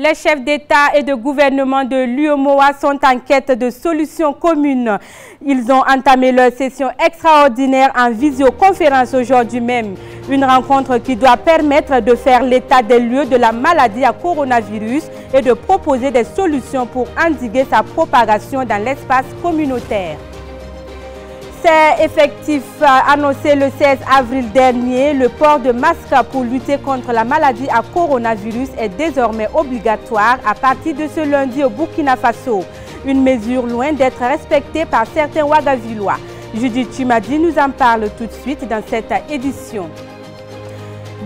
Les chefs d'État et de gouvernement de l'UEMOA sont en quête de solutions communes. Ils ont entamé leur session extraordinaire en visioconférence aujourd'hui même. Une rencontre qui doit permettre de faire l'état des lieux de la maladie à coronavirus et de proposer des solutions pour endiguer sa propagation dans l'espace communautaire. C'est effectif annoncé le 16 avril dernier. Le port de masque pour lutter contre la maladie à coronavirus est désormais obligatoire à partir de ce lundi au Burkina Faso. Une mesure loin d'être respectée par certains Ouagavillois. Judith Chimadi nous en parle tout de suite dans cette édition.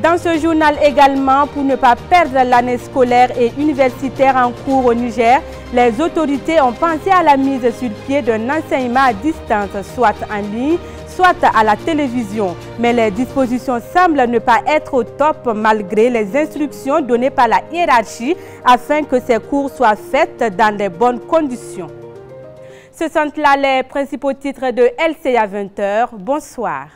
Dans ce journal également, pour ne pas perdre l'année scolaire et universitaire en cours au Niger, les autorités ont pensé à la mise sur pied d'un enseignement à distance, soit en ligne, soit à la télévision. Mais les dispositions semblent ne pas être au top malgré les instructions données par la hiérarchie afin que ces cours soient faits dans de bonnes conditions. Ce sont là les principaux titres de LCA 20h. Bonsoir.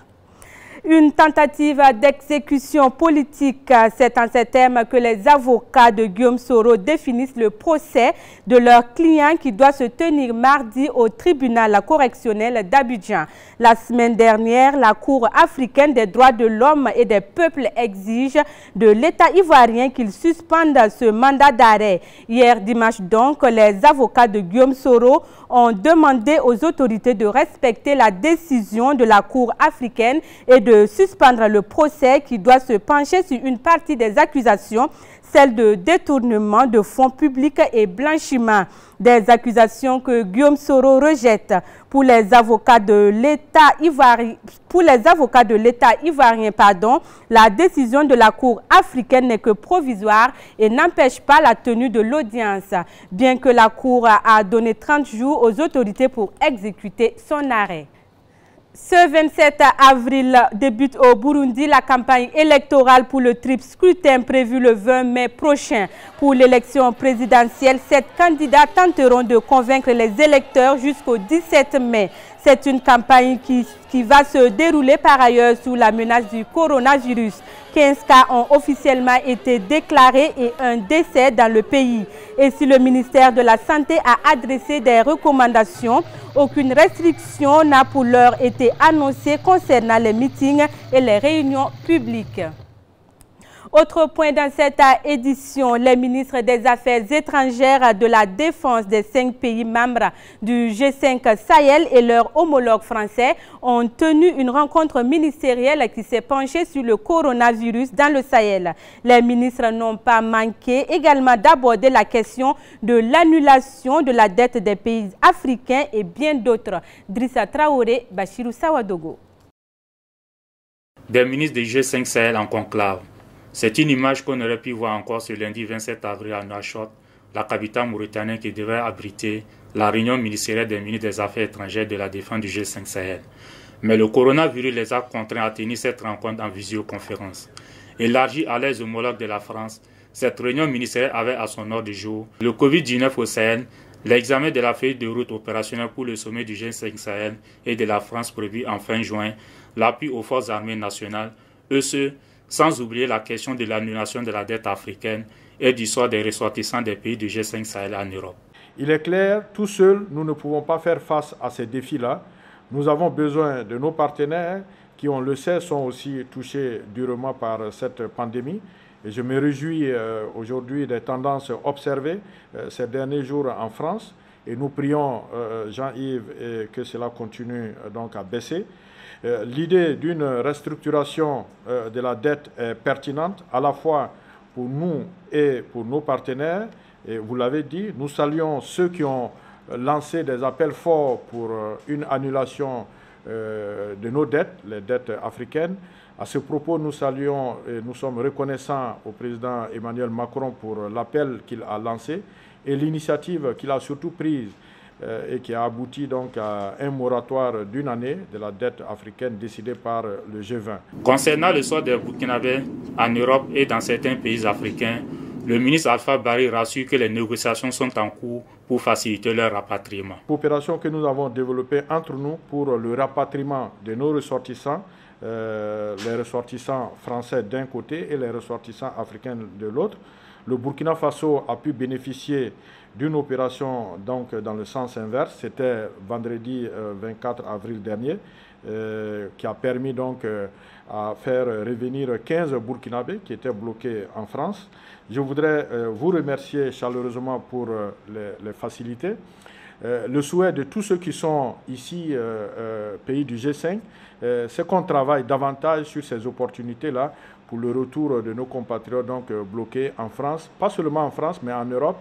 Une tentative d'exécution politique, c'est en ces termes que les avocats de Guillaume Soro définissent le procès de leur client qui doit se tenir mardi au tribunal correctionnel d'Abidjan. La semaine dernière, la Cour africaine des droits de l'homme et des peuples exige de l'État ivoirien qu'il suspende ce mandat d'arrêt. Hier dimanche donc, les avocats de Guillaume Soro ont demandé aux autorités de respecter la décision de la Cour africaine et de suspendre le procès qui doit se pencher sur une partie des accusations, celle de détournement de fonds publics et blanchiment. Des accusations que Guillaume Soro rejette. Pour les avocats de l'État ivoirien, la décision de la Cour africaine n'est que provisoire et n'empêche pas la tenue de l'audience, bien que la Cour a donné 30 jours aux autorités pour exécuter son arrêt. Ce 27 avril débute au Burundi la campagne électorale pour le triple scrutin prévu le 20 mai prochain. Pour l'élection présidentielle, 7 candidats tenteront de convaincre les électeurs jusqu'au 17 mai. C'est une campagne qui va se dérouler par ailleurs sous la menace du coronavirus. 15 cas ont officiellement été déclarés et un décès dans le pays. Et si le ministère de la Santé a adressé des recommandations, aucune restriction n'a pour l'heure été annoncée concernant les meetings et les réunions publiques. Autre point dans cette édition, les ministres des Affaires étrangères de la Défense des 5 pays membres du G5 Sahel et leurs homologues français ont tenu une rencontre ministérielle qui s'est penchée sur le coronavirus dans le Sahel. Les ministres n'ont pas manqué également d'aborder la question de l'annulation de la dette des pays africains et bien d'autres. Drissa Traoré, Bachirou Sawadogo. Des ministres du G5 Sahel en conclave. C'est une image qu'on aurait pu voir encore ce lundi 27 avril à Nouakchott, la capitale mauritanienne qui devait abriter la réunion ministérielle des ministres des Affaires étrangères de la défense du G5 Sahel. Mais le coronavirus les a contraints à tenir cette rencontre en visioconférence. Élargie à leurs homologues de la France, cette réunion ministérielle avait à son ordre du jour le Covid-19 au Sahel, l'examen de la feuille de route opérationnelle pour le sommet du G5 Sahel et de la France prévu en fin juin, l'appui aux forces armées nationales, sans oublier la question de l'annulation de la dette africaine et du sort des ressortissants des pays du G5 Sahel en Europe. Il est clair, tout seuls, nous ne pouvons pas faire face à ces défis-là. Nous avons besoin de nos partenaires qui, on le sait, sont aussi touchés durement par cette pandémie. Et je me réjouis aujourd'hui des tendances observées ces derniers jours en France. Et nous prions, Jean-Yves, que cela continue donc à baisser. L'idée d'une restructuration de la dette est pertinente à la fois pour nous et pour nos partenaires. Et vous l'avez dit, nous saluons ceux qui ont lancé des appels forts pour une annulation de nos dettes, les dettes africaines. À ce propos, nous saluons et nous sommes reconnaissants au président Emmanuel Macron pour l'appel qu'il a lancé et l'initiative qu'il a surtout prise et qui a abouti donc à un moratoire d'une année de la dette africaine décidé par le G20. Concernant le sort des Burkinabés en Europe et dans certains pays africains, le ministre Alpha Barry rassure que les négociations sont en cours pour faciliter leur rapatriement. Coopération que nous avons développée entre nous pour le rapatriement de nos ressortissants les ressortissants français d'un côté et les ressortissants africains de l'autre. Le Burkina Faso a pu bénéficier d'une opération donc, dans le sens inverse. C'était vendredi 24 avril dernier, qui a permis donc à faire revenir 15 Burkinabés qui étaient bloqués en France. Je voudrais vous remercier chaleureusement pour les facilités. Le souhait de tous ceux qui sont ici, pays du G5, c'est qu'on travaille davantage sur ces opportunités-là pour le retour de nos compatriotes donc, bloqués en France, pas seulement en France, mais en Europe,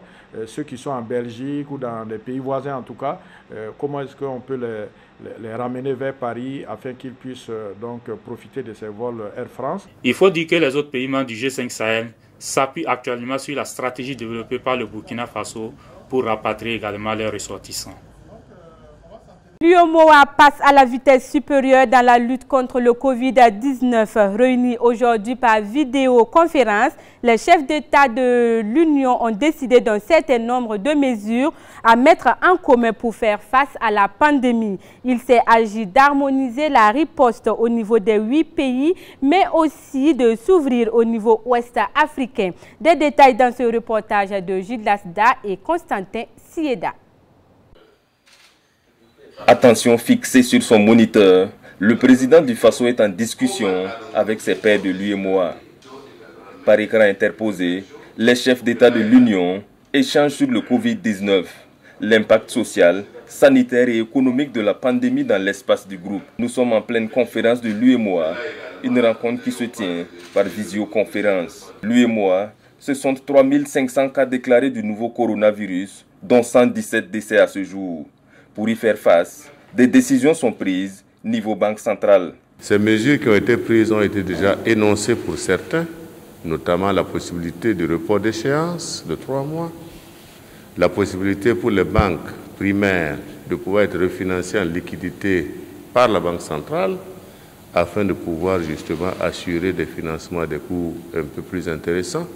ceux qui sont en Belgique ou dans les pays voisins en tout cas, comment est-ce qu'on peut les ramener vers Paris afin qu'ils puissent donc profiter de ces vols Air France. Il faut dire que les autres pays membres du G5 Sahel s'appuient actuellement sur la stratégie développée par le Burkina Faso pour rapatrier également leurs ressortissants. L'UEMOA passe à la vitesse supérieure dans la lutte contre le Covid-19. Réunis aujourd'hui par vidéoconférence, les chefs d'État de l'Union ont décidé d'un certain nombre de mesures à mettre en commun pour faire face à la pandémie. Il s'est agi d'harmoniser la riposte au niveau des 8 pays, mais aussi de s'ouvrir au niveau ouest africain. Des détails dans ce reportage de Gilles Lasda et Constantin Sieda. Attention fixée sur son moniteur, le président du Faso est en discussion avec ses pairs de l'UEMOA. Par écran interposé, les chefs d'État de l'Union échangent sur le Covid-19, l'impact social, sanitaire et économique de la pandémie dans l'espace du groupe. Nous sommes en pleine conférence de l'UEMOA, une rencontre qui se tient par visioconférence. L'UEMOA, ce sont 3500 cas déclarés du nouveau coronavirus, dont 117 décès à ce jour. Pour y faire face, des décisions sont prises niveau Banque centrale. Ces mesures qui ont été prises ont été déjà énoncées pour certains, notamment la possibilité de report d'échéance de 3 mois, la possibilité pour les banques primaires de pouvoir être refinancées en liquidité par la Banque centrale afin de pouvoir justement assurer des financements à des coûts un peu plus intéressants.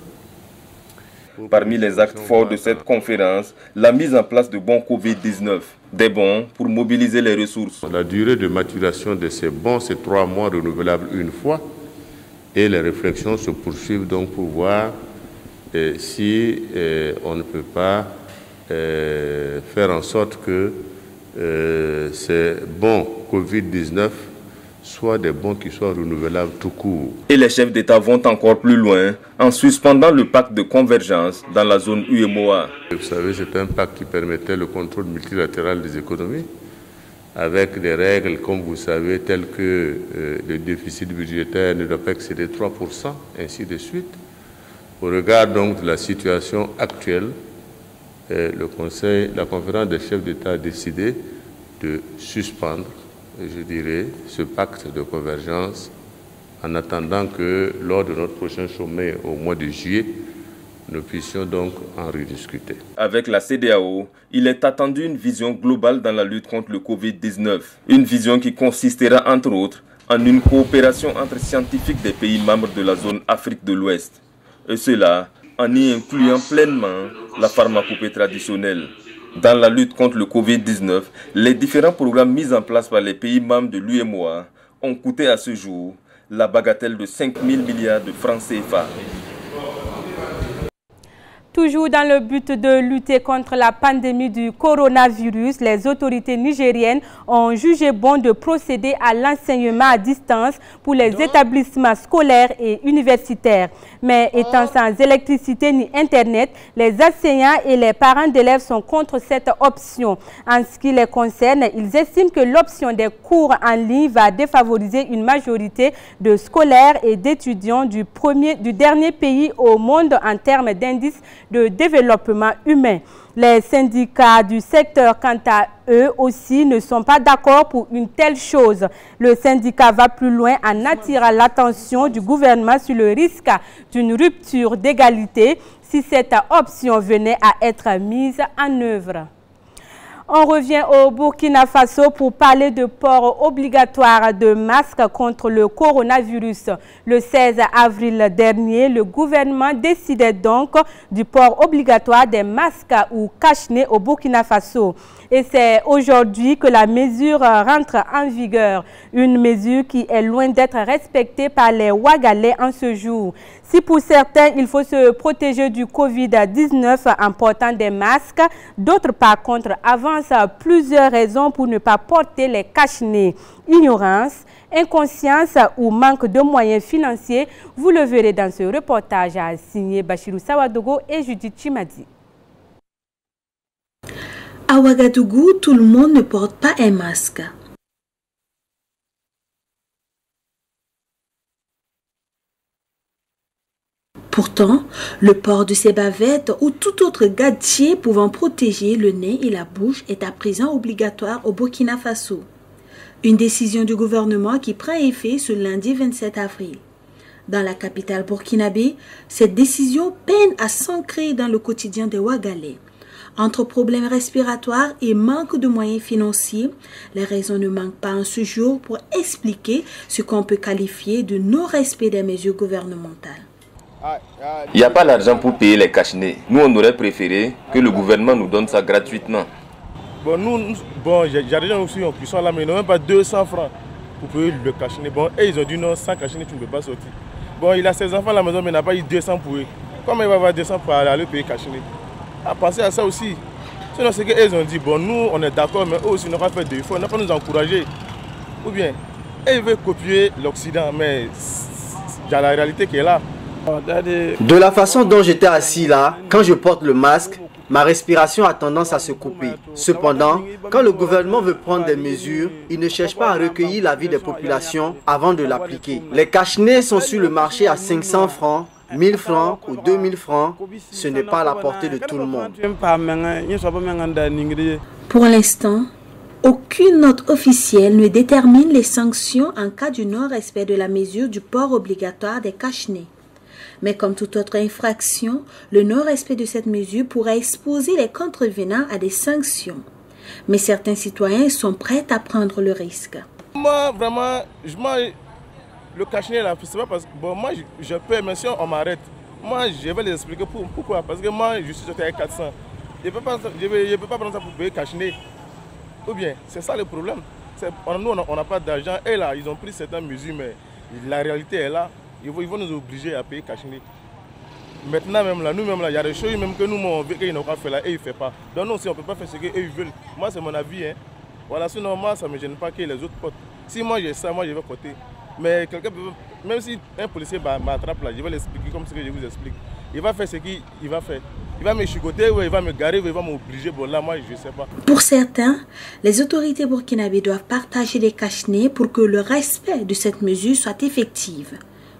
Parmi les actes forts de cette conférence, la mise en place de bons Covid-19, des bons pour mobiliser les ressources. La durée de maturation de ces bons, c'est 3 mois renouvelables une fois, et les réflexions se poursuivent donc pour voir si on ne peut pas faire en sorte que ces bons Covid-19 soient des bons qui soient renouvelables tout court. Et les chefs d'État vont encore plus loin en suspendant le pacte de convergence dans la zone UEMOA. Vous savez, c'est un pacte qui permettait le contrôle multilatéral des économies avec des règles, comme vous savez, telles que le déficit budgétaire ne doit pas excéder 3%, ainsi de suite. Au regard donc de la situation actuelle, la conférence des chefs d'État a décidé de suspendre, je dirais, ce pacte de convergence en attendant que lors de notre prochain sommet au mois de juillet, nous puissions donc en rediscuter. Avec la CEDEAO, il est attendu une vision globale dans la lutte contre le Covid-19. Une vision qui consistera entre autres en une coopération entre scientifiques des pays membres de la zone Afrique de l'Ouest. Et cela en y incluant pleinement la pharmacopée traditionnelle. Dans la lutte contre le Covid-19, les différents programmes mis en place par les pays membres de l'UEMOA ont coûté à ce jour la bagatelle de 5 000 milliards de francs CFA. Toujours dans le but de lutter contre la pandémie du coronavirus, les autorités nigériennes ont jugé bon de procéder à l'enseignement à distance pour les établissements scolaires et universitaires. Mais étant sans électricité ni Internet, les enseignants et les parents d'élèves sont contre cette option. En ce qui les concerne, ils estiment que l'option des cours en ligne va défavoriser une majorité de scolaires et d'étudiants du dernier pays au monde en termes d'indice de développement humain. Les syndicats du secteur, quant à eux aussi, ne sont pas d'accord pour une telle chose. Le syndicat va plus loin en attirant l'attention du gouvernement sur le risque d'une rupture d'égalité si cette option venait à être mise en œuvre. On revient au Burkina Faso pour parler de port obligatoire de masques contre le coronavirus. Le 16 avril dernier, le gouvernement décidait donc du port obligatoire des masques ou cache-nez au Burkina Faso. et c'est aujourd'hui que la mesure rentre en vigueur. Une mesure qui est loin d'être respectée par les Ouagalais en ce jour. Si pour certains, il faut se protéger du Covid-19 en portant des masques, d'autres par contre avancent plusieurs raisons pour ne pas porter les cache-nez. Ignorance, inconscience ou manque de moyens financiers, vous le verrez dans ce reportage signé Bachirou Sawadogo et Judith Chimadi. À Ouagadougou, tout le monde ne porte pas un masque. Pourtant, le port de ces bavettes ou tout autre gadget pouvant protéger le nez et la bouche est à présent obligatoire au Burkina Faso. Une décision du gouvernement qui prend effet ce lundi 27 avril. Dans la capitale burkinabé, cette décision peine à s'ancrer dans le quotidien des Ouagalais. Entre problèmes respiratoires et manque de moyens financiers, les raisons ne manquent pas en ce jour pour expliquer ce qu'on peut qualifier de non-respect des mesures gouvernementales. Il n'y a pas l'argent pour payer les cache-nez. Nous, on aurait préféré que le gouvernement nous donne ça gratuitement. Bon, j'ai des gens aussi qui sont là, mais ils n'ont même pas 200 francs pour payer le cache-nez. Bon, et ils ont dit non, sans cache-nez, tu ne peux pas sortir. Bon, il a ses enfants à la maison, mais il n'a pas eu 200 pour eux. Comment il va avoir 200 pour aller payer cache-nez? À penser à ça aussi. Sinon, c'est qu'ils ont dit, bon, nous, on est d'accord, mais eux aussi, ils n'ont pas fait de effort, ils n'ont pas nous encourager. Ou bien, ils veulent copier l'Occident, mais il y a la réalité qui est là. De la façon dont j'étais assis là, quand je porte le masque, ma respiration a tendance à se couper. Cependant, quand le gouvernement veut prendre des mesures, il ne cherche pas à recueillir l'avis des populations avant de l'appliquer. Les cache-nez sont sur le marché à 500 francs, 1000 francs ou 2000 francs. Ce n'est pas à la portée de tout le monde. Pour l'instant, aucune note officielle ne détermine les sanctions en cas du non-respect de la mesure du port obligatoire des cache-nez. Mais comme toute autre infraction, le non-respect de cette mesure pourrait exposer les contrevenants à des sanctions. Mais certains citoyens sont prêts à prendre le risque. Moi, vraiment, le cache-nez là, c'est pas parce que bon, moi je peux, mais si on m'arrête, moi je vais les expliquer pourquoi. Parce que moi je suis sorti avec 400. Je ne peux pas prendre ça pour payer cache-nez. Ou bien, c'est ça le problème. Nous, on n'a pas d'argent. Et là, ils ont pris certaines mesures, mais la réalité est là. Ils vont nous obliger à payer cache-nez. Maintenant, même là, nous-mêmes, il y a des choses même que nous, on veut qu'ils n'ont pas fait là et ils ne font pas. Donc, nous aussi, on ne peut pas faire ce qu'ils veulent. Moi, c'est mon avis. Hein. Voilà, sinon, moi, ça ne me gêne pas que les autres portent. Si moi, j'ai ça, moi, je vais porter. Mais quelqu'un peut, même si un policier m'attrape là, je vais l'expliquer comme ce que je vous explique. Il va faire ce qu'il va faire. Il va me chicoter, ou il va me garer, ou il va m'obliger. Bon, là, moi, je ne sais pas. Pour certains, les autorités burkinabées doivent partager les cache-nez pour que le respect de cette mesure soit effectif.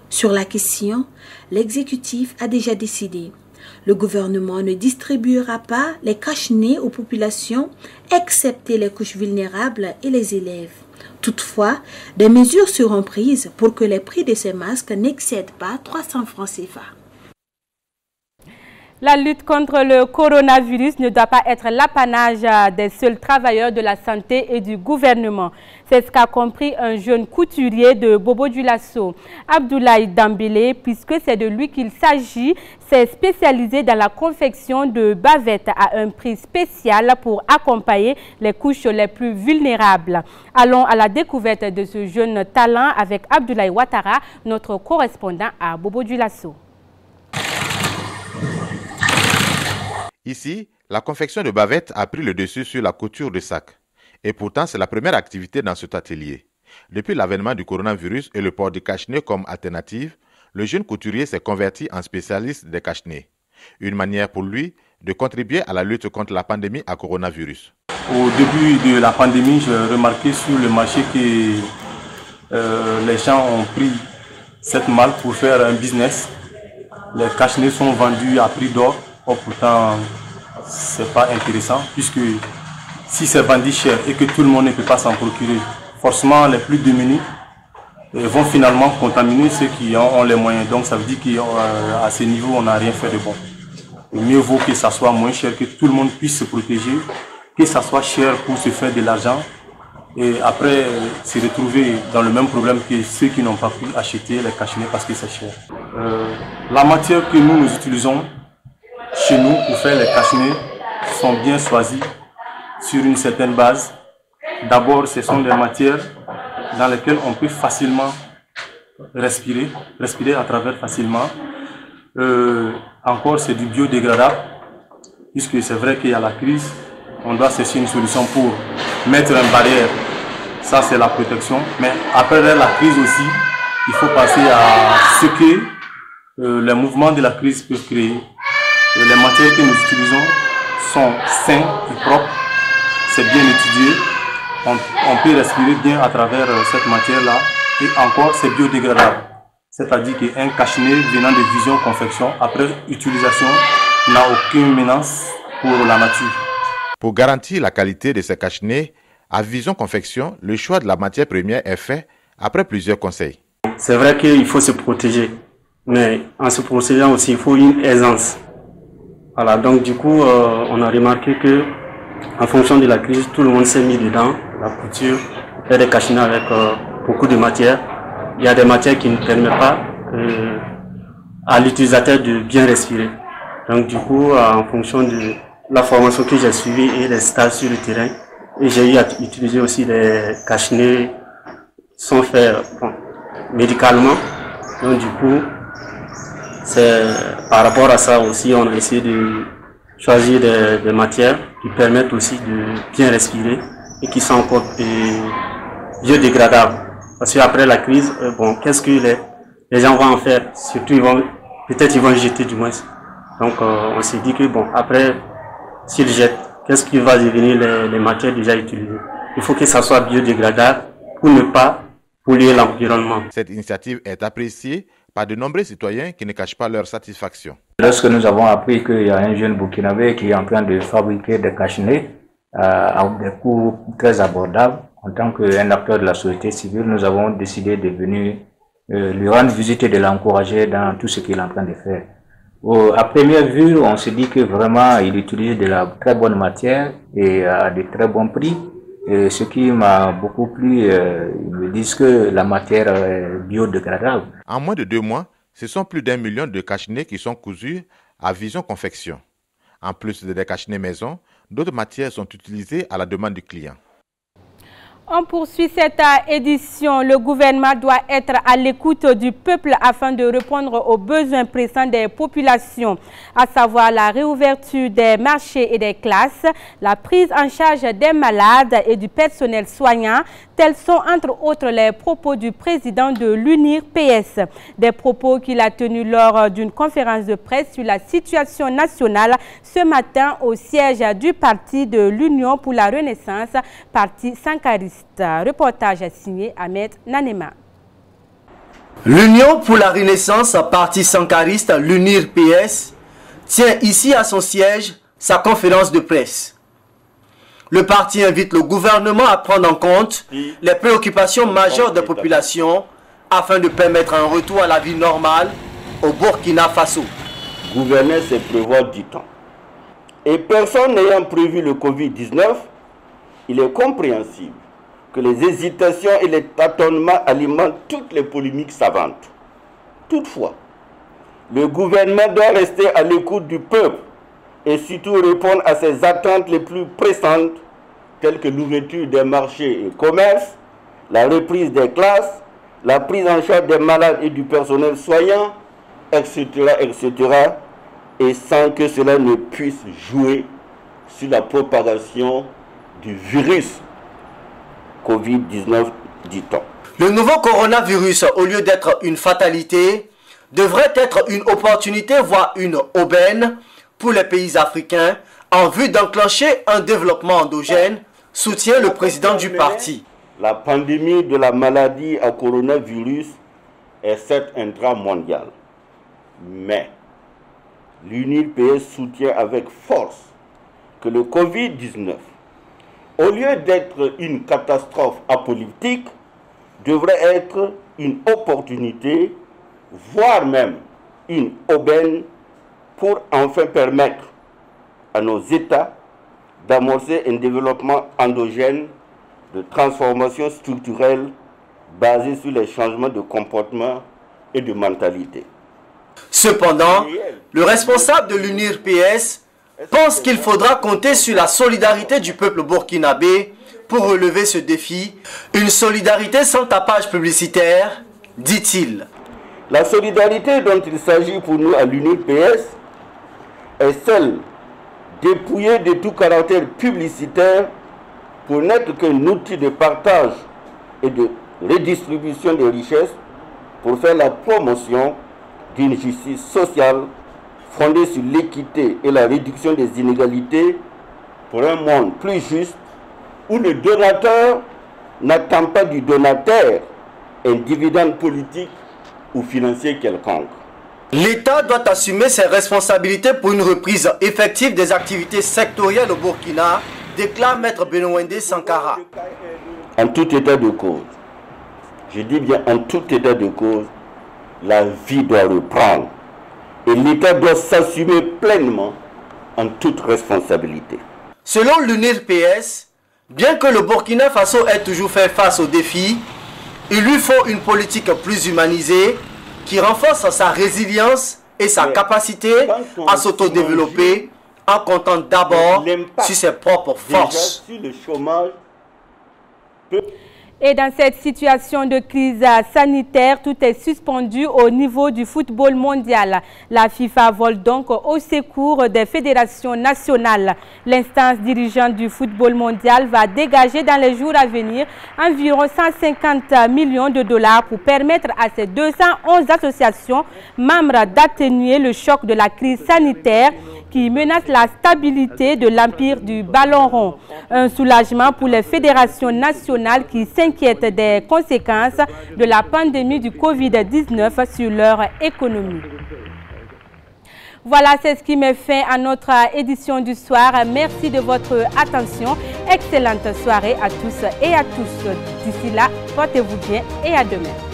Sur la question, l'exécutif a déjà décidé. Le gouvernement ne distribuera pas les cache-nez aux populations, excepté les couches vulnérables et les élèves. Toutefois, des mesures seront prises pour que les prix de ces masques n'excèdent pas 300 francs CFA. La lutte contre le coronavirus ne doit pas être l'apanage des seuls travailleurs de la santé et du gouvernement. C'est ce qu'a compris un jeune couturier de Bobo-Dioulasso, Abdoulaye Dambélé, puisque c'est de lui qu'il s'agit. C'est spécialisé dans la confection de bavettes à un prix spécial pour accompagner les couches les plus vulnérables. Allons à la découverte de ce jeune talent avec Abdoulaye Ouattara, notre correspondant à Bobo-Dioulasso. Ici, la confection de bavettes a pris le dessus sur la couture de sacs. Et pourtant, c'est la première activité dans cet atelier. Depuis l'avènement du coronavirus et le port de cache-nez comme alternative, le jeune couturier s'est converti en spécialiste des cache-nez. Une manière pour lui de contribuer à la lutte contre la pandémie à coronavirus. Au début de la pandémie, j'ai remarqué sur le marché que les gens ont pris cette malle pour faire un business. Les cache-nez sont vendus à prix d'or. Oh, pourtant, c'est pas intéressant puisque si c'est vendu cher et que tout le monde ne peut pas s'en procurer, forcément les plus démunis vont finalement contaminer ceux qui ont les moyens. Donc ça veut dire qu'à ce niveau, on n'a rien fait de bon. Et mieux vaut que ça soit moins cher, que tout le monde puisse se protéger, que ça soit cher pour se faire de l'argent et après se retrouver dans le même problème que ceux qui n'ont pas pu acheter les cache-nez parce que c'est cher. La matière que nous utilisons chez nous pour faire les cache-nez sont bien choisis. sur une certaine base. D'abord, ce sont des matières dans lesquelles on peut facilement respirer à travers facilement. Encore, c'est du biodégradable, puisque c'est vrai qu'il y a la crise, on doit chercher une solution pour mettre une barrière. Ça, c'est la protection. Mais après la crise aussi, il faut passer à ce que les mouvements de la crise peuvent créer. Les matières que nous utilisons sont saines et propres. C'est bien étudié. On peut respirer bien à travers cette matière-là. Et encore, c'est biodégradable. C'est-à-dire qu'un cache-nez venant de Vision Confection, après utilisation, n'a aucune menace pour la nature. Pour garantir la qualité de ces cache-nez, à Vision Confection, le choix de la matière première est fait après plusieurs conseils. C'est vrai qu'il faut se protéger, mais en se protégeant aussi, il faut une aisance. Voilà, donc du coup, on a remarqué que, en fonction de la crise, tout le monde s'est mis dedans, la couture, faire des cache-nez avec beaucoup de matières. Il y a des matières qui ne permettent pas à l'utilisateur de bien respirer. Donc du coup, en fonction de la formation que j'ai suivie et les stages sur le terrain, et j'ai eu à utiliser aussi des cache-nez sans faire médicalement. Donc du coup, c'est par rapport à ça aussi, on a essayé de choisir des matières qui permettent aussi de bien respirer et qui sont encore biodégradables. Parce qu'après la crise, bon, qu'est-ce que les gens vont en faire? Surtout, peut-être ils vont jeter du moins. Donc on s'est dit que bon, après, s'ils jettent, qu'est-ce qui va devenir les matières déjà utilisées? Il faut que ça soit biodégradable pour ne pas polluer l'environnement. Cette initiative est appréciée par de nombreux citoyens qui ne cachent pas leur satisfaction. Lorsque nous avons appris qu'il y a un jeune Burkinabé qui est en train de fabriquer des cache-nez à des coûts très abordables, en tant qu'un acteur de la société civile, nous avons décidé de venir lui rendre visite et de l'encourager dans tout ce qu'il est en train de faire. À première vue, on se dit que vraiment il utilise de la très bonne matière et à de très bons prix. Et ce qui m'a beaucoup plu, ils me disent que la matière est biodégradable. En moins de 2 mois, ce sont plus d'1 million de cache-nez qui sont cousus à Vision Confection. En plus des cache-nez maison, d'autres matières sont utilisées à la demande du client. On poursuit cette édition. Le gouvernement doit être à l'écoute du peuple afin de répondre aux besoins pressants des populations, à savoir la réouverture des marchés et des classes, la prise en charge des malades et du personnel soignant. Tels sont entre autres les propos du président de l'UNIR-PS. Des propos qu'il a tenus lors d'une conférence de presse sur la situation nationale ce matin au siège du parti de l'Union pour la Renaissance, parti sankariste. Reportage signé Ahmed Nanema. L'Union pour la Renaissance, parti sankariste, l'UNIR-PS, tient ici à son siège sa conférence de presse. Le parti invite le gouvernement à prendre en compte les préoccupations majeures des populations afin de permettre un retour à la vie normale au Burkina Faso. Gouverner, c'est prévoir du temps. Et personne n'ayant prévu le Covid-19, il est compréhensible que les hésitations et les tâtonnements alimentent toutes les polémiques savantes. Toutefois, le gouvernement doit rester à l'écoute du peuple et surtout répondre à ses attentes les plus pressantes, telles que l'ouverture des marchés et commerces, la reprise des classes, la prise en charge des malades et du personnel soignant, etc., et sans que cela ne puisse jouer sur la propagation du virus Covid-19, dit-on. Le nouveau coronavirus, au lieu d'être une fatalité, devrait être une opportunité, voire une aubaine pour les pays africains en vue d'enclencher un développement endogène, soutient le président du parti. La pandémie de la maladie à coronavirus est certes un drame mondial, mais l'UNIR-PS soutient avec force que le Covid-19, au lieu d'être une catastrophe apolitique, devrait être une opportunité, voire même une aubaine pour enfin permettre à nos États d'amorcer un développement endogène de transformation structurelle basée sur les changements de comportement et de mentalité. Cependant, le responsable de l'UNIR-PS pense qu'il faudra compter sur la solidarité du peuple burkinabé pour relever ce défi. Une solidarité sans tapage publicitaire, dit-il. La solidarité dont il s'agit pour nous à l'UNIPS est celle dépouillée de tout caractère publicitaire pour n'être qu'un outil de partage et de redistribution des richesses pour faire la promotion d'une justice sociale fondée sur l'équité et la réduction des inégalités pour un monde plus juste où le donateur n'attend pas du donateur un dividende politique ou financier quelconque. L'État doit assumer ses responsabilités pour une reprise effective des activités sectorielles au Burkina, déclare Maître Benouende Sankara. En tout état de cause, je dis bien en tout état de cause, la vie doit reprendre et l'État doit s'assumer pleinement en toute responsabilité. Selon l'UNIRPS, bien que le Burkina Faso ait toujours fait face aux défis, il lui faut une politique plus humanisée qui renforce sa résilience et sa capacité à s'autodévelopper en comptant d'abord sur ses propres forces. Et dans cette situation de crise sanitaire, tout est suspendu au niveau du football mondial. La FIFA vole donc au secours des fédérations nationales. L'instance dirigeante du football mondial va dégager dans les jours à venir environ 150 millions de dollars pour permettre à ces 211 associations membres d'atténuer le choc de la crise sanitaire qui menace la stabilité de l'empire du ballon rond. Un soulagement pour les fédérations nationales qui s'inquiètent des conséquences de la pandémie du Covid-19 sur leur économie. Voilà, c'est ce qui met fin à notre édition du soir. Merci de votre attention. Excellente soirée à tous et à tous. D'ici là, portez-vous bien et à demain.